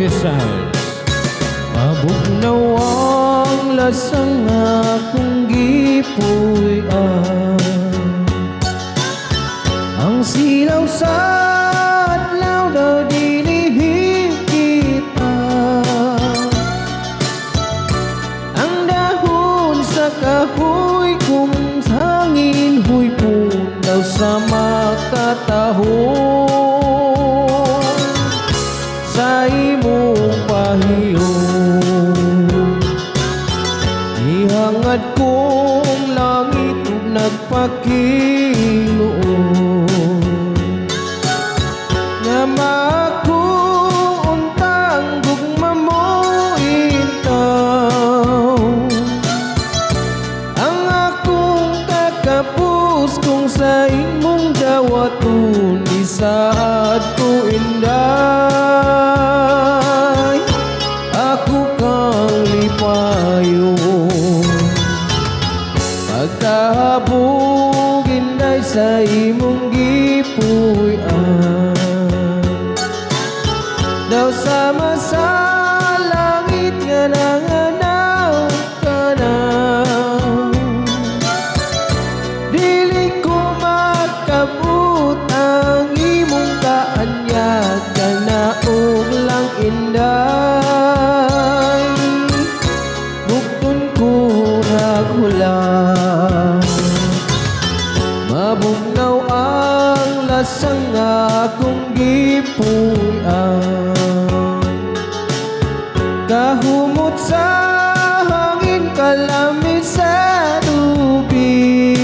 missiles. Mabugnaw ang lasang akong gipuy-an. Ang silaw sa adlaw daw dinihim kita. Ang dahon sa kahoy kung hangin huy daw sa makatahon sa imong pahiyong. Ihangad kong langit ug nagpakiluon nga makuuntang gugma mo intaw. Ang akong kakapus kung sa imong dawaton isaad ko inday. Ako kang lipayon pagkahabog inday sa imong gipuy-an. Daw sama sa langit nga nanganaw ka na. Dili ko makabut ang imong kaanyag ka na og lang inday. Bugton ko naghulang. Mabugnaw ang lasang akong gipuy-an. Kahumot sa hangin, kalamit sa tubig.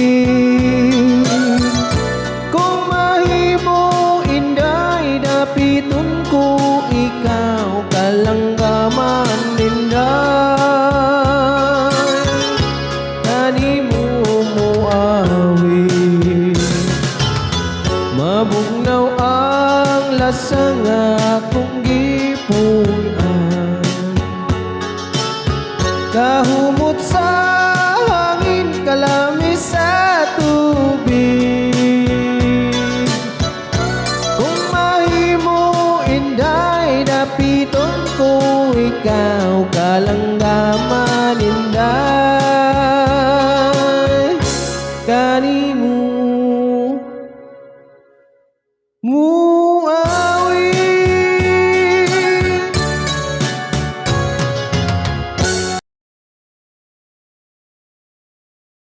Kung mahimo inday, dapiton ko ikaw kalanggaman inday. Kanimo muawi. Mabugnaw ang lasang akong gipuy-an. Kahumot sa hangin, kalamis sa tubig. Kung mahimo inday, dapiton ko ikaw kalanggaman inday. Kanino